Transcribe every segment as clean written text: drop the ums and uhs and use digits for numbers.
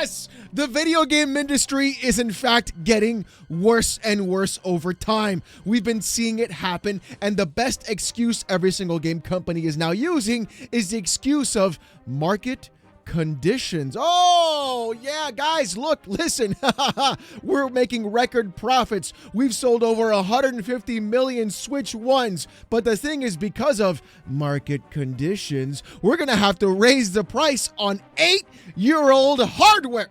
Yes, the video game industry is in fact getting worse and worse over time. We've been seeing it happen, and the best excuse every single game company is now using is the excuse of market conditions. Oh, yeah, guys, look, listen. We're making record profits. We've sold over 150 million Switch 1s. But the thing is, because of market conditions, we're going to have to raise the price on 8-year-old hardware.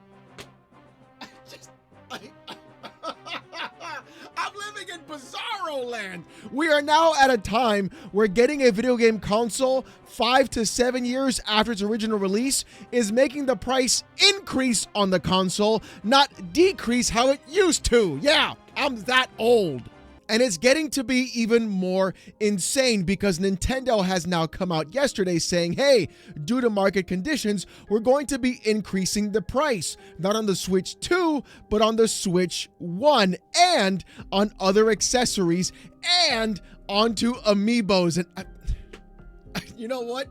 I'm living in bizarro land. We are now at a time where getting a video game console 5 to 7 years after its original release is making the price increase on the console, not decrease how it used to. Yeah, I'm that old. And it's getting to be even more insane because Nintendo has now come out yesterday saying, hey, due to market conditions, we're going to be increasing the price, not on the Switch 2, but on the Switch 1 and on other accessories and onto amiibos. And you know what?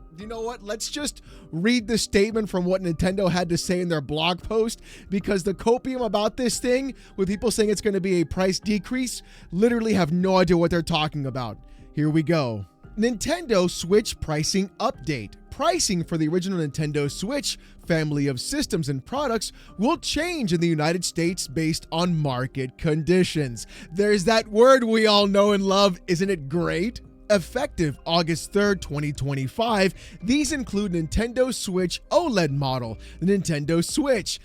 Let's just read the statement from what Nintendo had to say in their blog post, because the copium about this thing, with people saying it's going to be a price decrease, literally have no idea what they're talking about. Here we go. Nintendo Switch pricing update. Pricing for the original Nintendo Switch family of systems and products will change in the United States based on market conditions. There's that word we all know and love. Isn't it great? Effective August 3rd, 2025, these include Nintendo Switch OLED model, the Nintendo Switch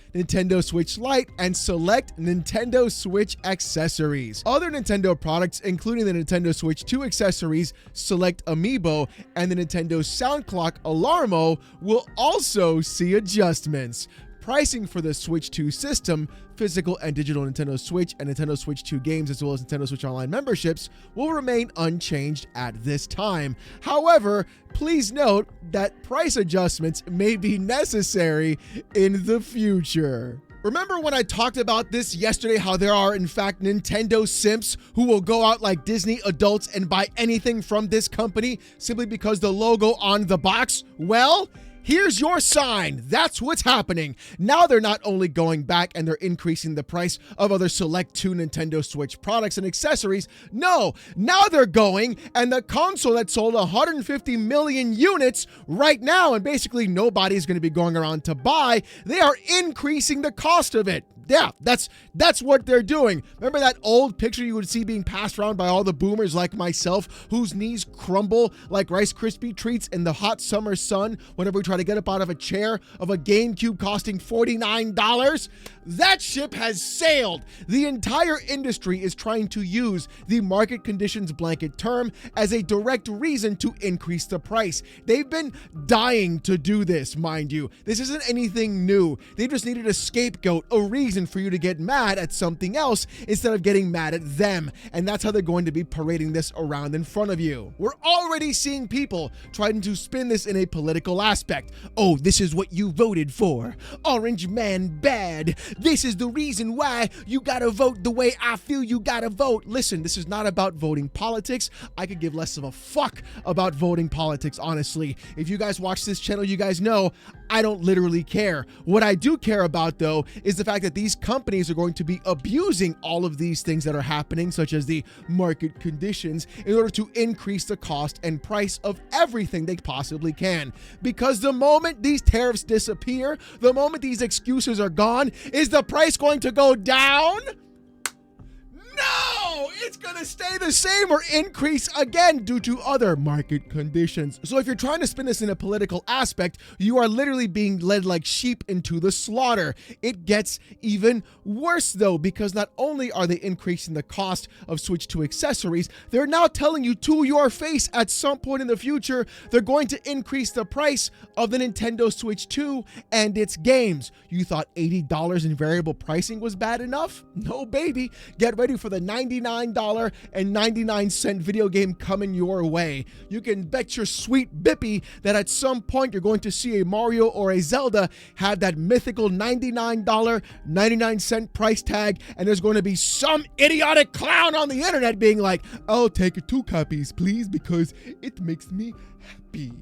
Lite, and select Nintendo Switch accessories. Other Nintendo products, including the Nintendo Switch 2 accessories, Select Amiibo, and the Nintendo Sound Clock Alarmo, will also see adjustments. Pricing for the Switch 2 system, physical and digital Nintendo Switch and Nintendo Switch 2 games, as well as Nintendo Switch Online memberships, will remain unchanged at this time. However, please note that price adjustments may be necessary in the future. Remember when I talked about this yesterday, how there are in fact Nintendo simps who will go out like Disney adults and buy anything from this company simply because the logo on the box? Well, here's your sign. That's what's happening. Now they're not only going back and they're increasing the price of other select 2 Nintendo Switch products and accessories. No, now they're going and the console that sold 150 million units right now, and basically nobody's going to be going around to buy, they are increasing the cost of it. Yeah, that's what they're doing. Remember that old picture you would see being passed around by all the boomers like myself, whose knees crumble like Rice Krispie treats in the hot summer sun whenever we try to get up out of a chair, of a GameCube costing $49? That ship has sailed. The entire industry is trying to use the market conditions blanket term as a direct reason to increase the price. They've been dying to do this, mind you. This isn't anything new. They just needed a scapegoat, a reason for you to get mad at something else instead of getting mad at them. And that's how they're going to be parading this around in front of you. We're already seeing people trying to spin this in a political aspect. Oh, this is what you voted for. Orange man bad. This is the reason why you gotta vote the way I feel you gotta vote. Listen, this is not about voting politics. I could give less of a fuck about voting politics, honestly. If you guys watch this channel, you guys know I don't literally care. What I do care about, though, is the fact that these companies are going to be abusing all of these things that are happening, such as the market conditions, in order to increase the cost and price of everything they possibly can. Because the moment these tariffs disappear, the moment these excuses are gone, is the price going to go down? No, it's gonna stay the same or increase again due to other market conditions. So if you're trying to spin this in a political aspect, you are literally being led like sheep into the slaughter. It gets even worse though, because not only are they increasing the cost of Switch 2 accessories, they're now telling you to your face at some point in the future, they're going to increase the price of the Nintendo Switch 2 and its games. You thought $80 in variable pricing was bad enough? No, baby. Get ready for the $99.99 video game coming your way. You can bet your sweet bippy that at some point you're going to see a Mario or a Zelda have that mythical $99.99 price tag, and there's going to be some idiotic clown on the internet being like, I'll take 2 copies, please, because it makes me happy.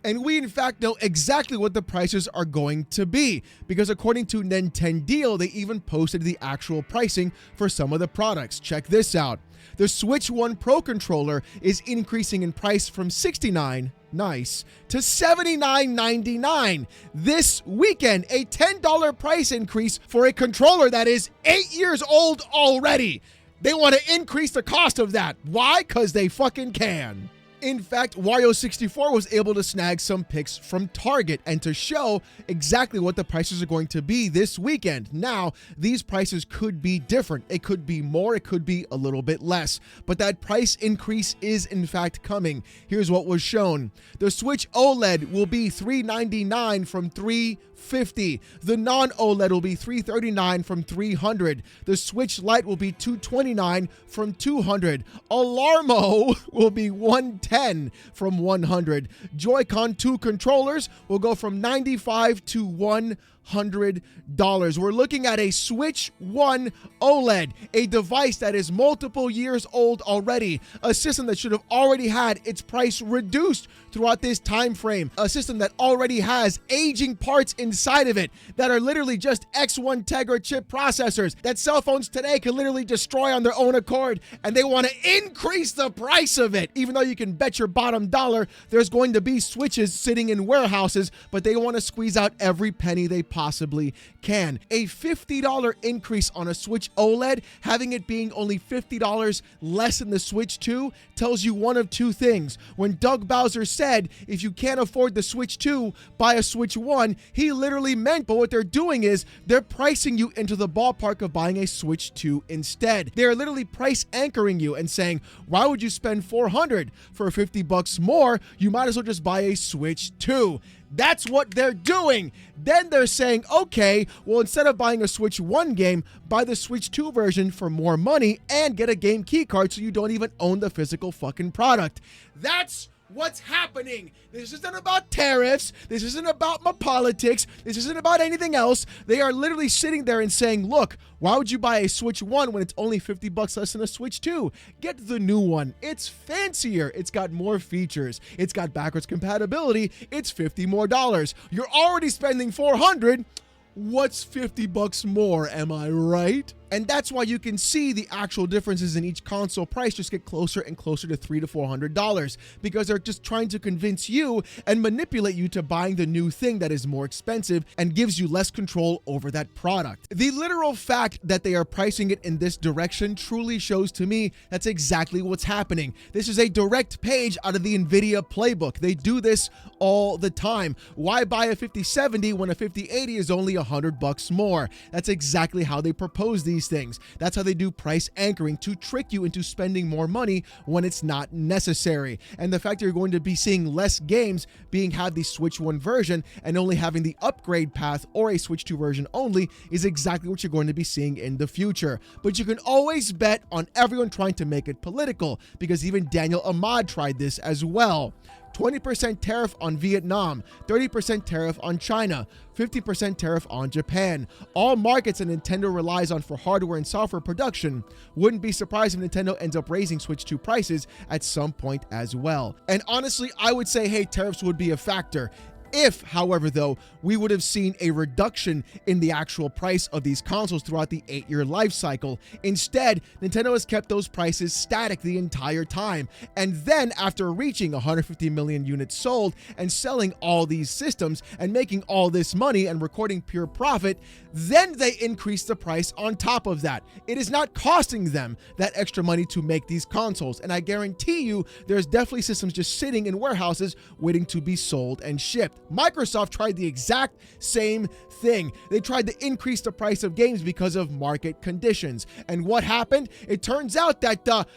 And we in fact know exactly what the prices are going to be, because according to Nintendo, they even posted the actual pricing for some of the products. Check this out. The Switch 1 Pro controller is increasing in price from $69, nice, to $79.99 this weekend, a $10 price increase for a controller that is 8 years old already. They want to increase the cost of that. Why? Because they fucking can. In fact, Wario64 was able to snag some picks from Target and to show exactly what the prices are going to be this weekend. Now, these prices could be different. It could be more, it could be a little bit less, but that price increase is in fact coming. Here's what was shown. The Switch OLED will be $399 from $350. The non-OLED will be $339 from $300. The Switch Lite will be $229 from $200. Alarmo will be $110 from $100. Joy-Con 2 controllers will go from $95 to $100. We're looking at a Switch 1 OLED, a device that is multiple years old already, a system that should have already had its price reduced throughout this time frame, a system that already has aging parts inside of it that are literally just X1 Tegra chip processors that cell phones today can literally destroy on their own accord, and they want to increase the price of it. Even though you can bet your bottom dollar there's going to be Switches sitting in warehouses, but they want to squeeze out every penny they possibly can. A $50 increase on a Switch OLED, having it being only $50 less than the Switch 2, tells you one of two things. When Doug Bowser said, if you can't afford the Switch 2, buy a Switch 1, he literally meant, but what they're doing is they're pricing you into the ballpark of buying a Switch 2 instead. They're literally price anchoring you and saying, why would you spend $400 for $50 more? You might as well just buy a Switch 2. That's what they're doing. Then they're saying, okay, well, instead of buying a Switch 1 game, buy the Switch 2 version for more money and get a game key card so you don't even own the physical fucking product. That's what's happening. This isn't about tariffs. This isn't about my politics. This isn't about anything else. They are literally sitting there and saying, look, why would you buy a Switch 1 when it's only $50 less than a Switch 2? Get the new one. It's fancier. It's got more features. It's got backwards compatibility. It's $50 more. You're already spending $400. What's $50 more? Am I right? And that's why you can see the actual differences in each console price just get closer and closer to $300 to $400, because they're just trying to convince you and manipulate you to buying the new thing that is more expensive and gives you less control over that product. The literal fact that they are pricing it in this direction truly shows to me that's exactly what's happening. This is a direct page out of the NVIDIA playbook. They do this all the time. Why buy a 5070 when a 5080 is only $100 more? That's exactly how they propose these things. That's how they do price anchoring, to trick you into spending more money when it's not necessary. And the fact that you're going to be seeing less games have the Switch 1 version and only having the upgrade path or a Switch 2 version only is exactly what you're going to be seeing in the future. But you can always bet on everyone trying to make it political, because even Daniel Ahmad tried this as well. 20% tariff on Vietnam, 30% tariff on China, 50% tariff on Japan. All markets that Nintendo relies on for hardware and software production. Wouldn't be surprised if Nintendo ends up raising Switch 2 prices at some point as well. And honestly, I would say, hey, tariffs would be a factor. If, however, though, we would have seen a reduction in the actual price of these consoles throughout the 8-year life cycle. Instead, Nintendo has kept those prices static the entire time. And then, after reaching 150 million units sold and selling all these systems and making all this money and recording pure profit, then they increase the price on top of that. It is not costing them that extra money to make these consoles. And I guarantee you, there's definitely systems just sitting in warehouses waiting to be sold and shipped. Microsoft tried the exact same thing. They tried to increase the price of games because of market conditions. And what happened? It turns out that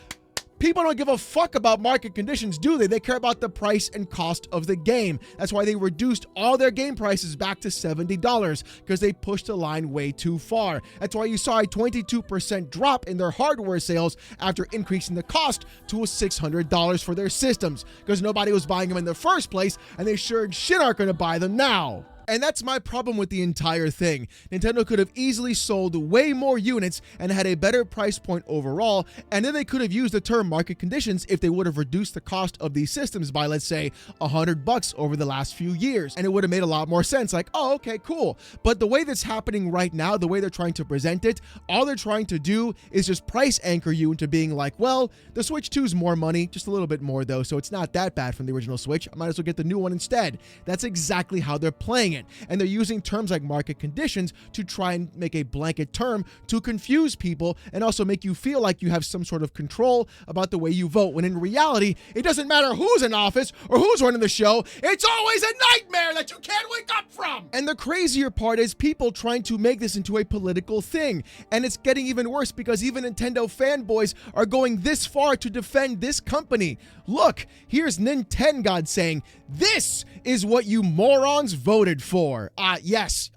people don't give a fuck about market conditions, do they? They care about the price and cost of the game. That's why they reduced all their game prices back to $70, because they pushed the line way too far. That's why you saw a 22% drop in their hardware sales after increasing the cost to $600 for their systems, because nobody was buying them in the first place, and they sure as shit aren't going to buy them now. And that's my problem with the entire thing. Nintendo could have easily sold way more units and had a better price point overall, and then they could have used the term market conditions if they would have reduced the cost of these systems by, let's say, $100 over the last few years, and it would have made a lot more sense. Like, oh, okay, cool. But the way that's happening right now, the way they're trying to present it, all they're trying to do is just price anchor you into being like, well, the Switch 2 is more money, just a little bit more though, so it's not that bad from the original Switch. I might as well get the new one instead. That's exactly how they're playing it. And they're using terms like market conditions to try and make a blanket term to confuse people and also make you feel like you have some sort of control about the way you vote, when in reality, it doesn't matter who's in office or who's running the show. It's always a nightmare that you can't wake up from. And the crazier part is people trying to make this into a political thing. And it's getting even worse because even Nintendo fanboys are going this far to defend this company. Look, here's Nintendo saying, "This is what you morons voted for." Yes,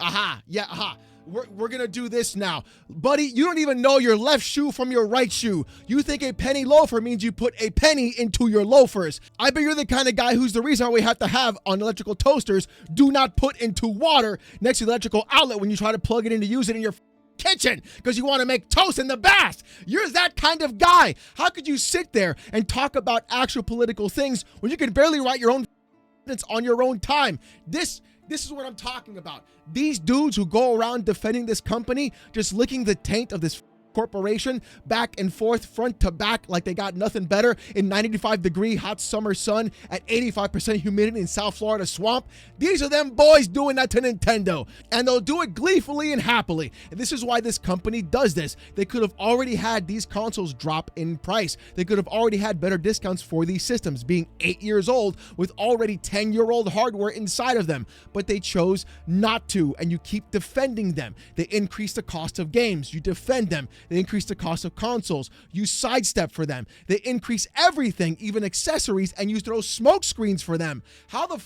We're gonna do this now. Buddy, you don't even know your left shoe from your right shoe. You think a penny loafer means you put a penny into your loafers. I bet you're the kind of guy who's the reason why we have to have on electrical toasters, do not put into water next to the electrical outlet when you try to plug it in to use it in your kitchen because you want to make toast in the bath. You're that kind of guy. How could you sit there and talk about actual political things when you can barely write your own on your own time? This is what I'm talking about. These dudes who go around defending this company, just licking the taint of this corporation back and forth, front to back, like they got nothing better in 95-degree hot summer sun at 85% humidity in South Florida swamp. These are them boys doing that to Nintendo, and they'll do it gleefully and happily. And this is why this company does this. They could have already had these consoles drop in price. They could have already had better discounts for these systems, being 8 years old with already 10-year-old hardware inside of them, but they chose not to, and you keep defending them. They increase the cost of games. You defend them. They increase the cost of consoles. You sidestep for them. They increase everything, even accessories, and you throw smoke screens for them. How the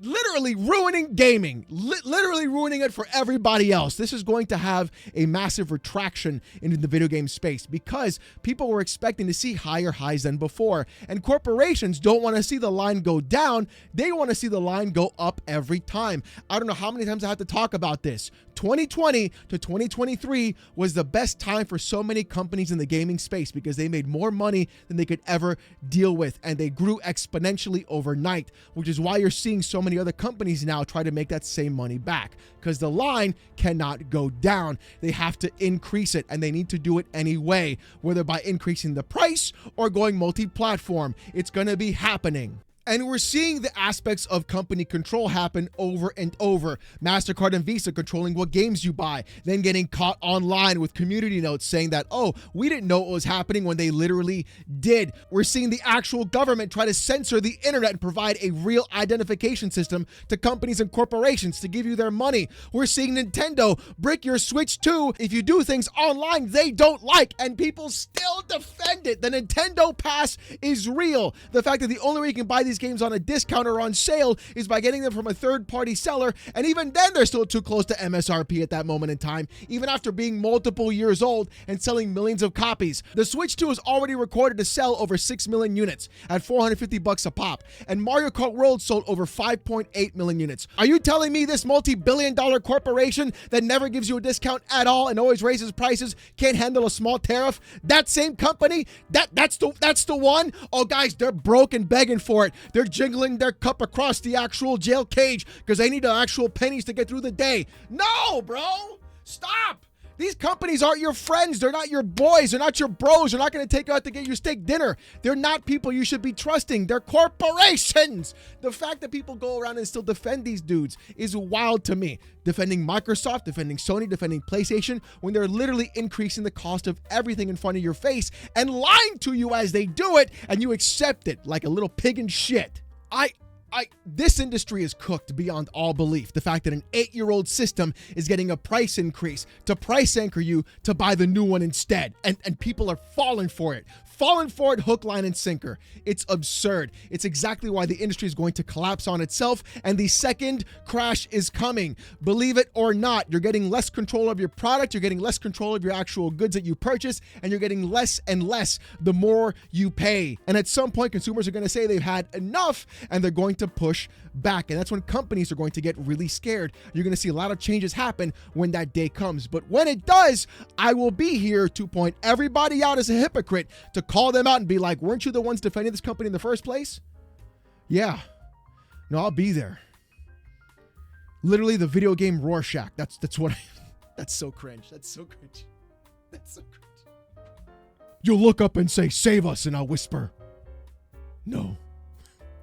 literally ruining gaming, literally ruining it for everybody else. This is going to have a massive retraction into the video game space because people were expecting to see higher highs than before, and corporations don't want to see the line go down. They want to see the line go up every time. I don't know how many times I have to talk about this. 2020 to 2023 was the best time for so many companies in the gaming space because they made more money than they could ever deal with, and they grew exponentially overnight, which is why you're seeing so many other companies now try to make that same money back, because the line cannot go down. They have to increase it, and they need to do it anyway, whether by increasing the price or going multi-platform. It's going to be happening. And we're seeing the aspects of company control happen over and over. MasterCard and Visa controlling what games you buy, then getting caught online with community notes saying that, oh, we didn't know what was happening when they literally did. We're seeing the actual government try to censor the internet and provide a real identification system to companies and corporations to give you their money. We're seeing Nintendo brick your Switch 2 if you do things online they don't like, and people still defend it. The Nintendo Pass is real. The fact that the only way you can buy these games on a discount or on sale is by getting them from a third-party seller, and even then they're still too close to MSRP at that moment in time, even after being multiple years old and selling millions of copies. The Switch 2 is already recorded to sell over 6 million units at $450 a pop, and Mario Kart World sold over 5.8 million units. Are you telling me this multi-billion-dollar corporation that never gives you a discount at all and always raises prices can't handle a small tariff? That same company, that's the one? Oh guys, they're broke and begging for it. They're jiggling their cup across the actual jail cage because they need the actual pennies to get through the day. No, bro, stop. These companies aren't your friends. They're not your boys. They're not your bros. They're not going to take you out to get your steak dinner. They're not people you should be trusting. They're corporations. The fact that people go around and still defend these dudes is wild to me. Defending Microsoft, defending Sony, defending PlayStation, when they're literally increasing the cost of everything in front of your face and lying to you as they do it, and you accept it like a little pig in shit. This industry is cooked beyond all belief. The fact that an 8-year-old system is getting a price increase to price anchor you to buy the new one instead. And people are falling for it. Falling for it hook, line, and sinker. It's absurd. It's exactly why the industry is going to collapse on itself, and the second crash is coming. Believe it or not, you're getting less control of your product, you're getting less control of your actual goods that you purchase, and you're getting less and less the more you pay. And at some point, consumers are going to say they've had enough, and they're going going to push back. And that's when companies are going to get really scared. You're going to see a lot of changes happen when that day comes. But when it does, I will be here to point everybody out as a hypocrite, to call them out and be like, weren't you the ones defending this company in the first place? Yeah. No, I'll be there. Literally the video game Rorschach. That's what that's so cringe. That's so cringe. That's so cringe. You'll look up and say, save us, and I'll whisper, no.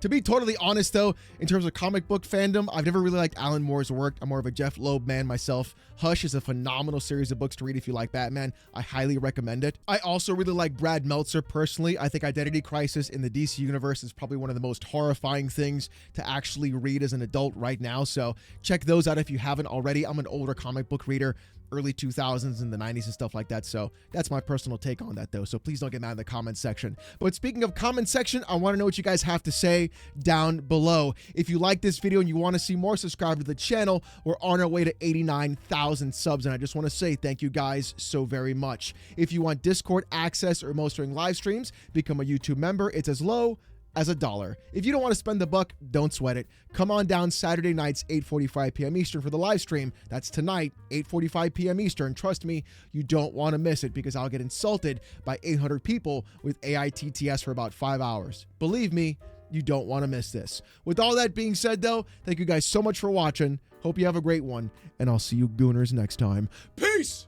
To be totally honest, though, in terms of comic book fandom, I've never really liked Alan Moore's work. I'm more of a Jeff Loeb man myself. Hush is a phenomenal series of books to read if you like Batman. I highly recommend it. I also really like Brad Meltzer personally. I think Identity Crisis in the DC universe is probably one of the most horrifying things to actually read as an adult right now. So check those out if you haven't already. I'm an older comic book reader, early 2000s and the 90s and stuff like that. So that's my personal take on that, though. So please don't get mad in the comment section. But speaking of comment section, I want to know what you guys have to say down below. If you like this video and you want to see more, subscribe to the channel. We're on our way to 89,000 subs, and I just want to say thank you guys so very much. If you want Discord access or most during live streams, become a YouTube member. It's as low as $1. If you don't want to spend the buck, don't sweat it. Come on down Saturday nights, 8:45 p.m. Eastern for the live stream. That's tonight, 8:45 p.m. Eastern. Trust me, you don't want to miss it, because I'll get insulted by 800 people with AITTS for about 5 hours. Believe me, you don't want to miss this. With all that being said, though, thank you guys so much for watching. Hope you have a great one, and I'll see you gooners next time. Peace!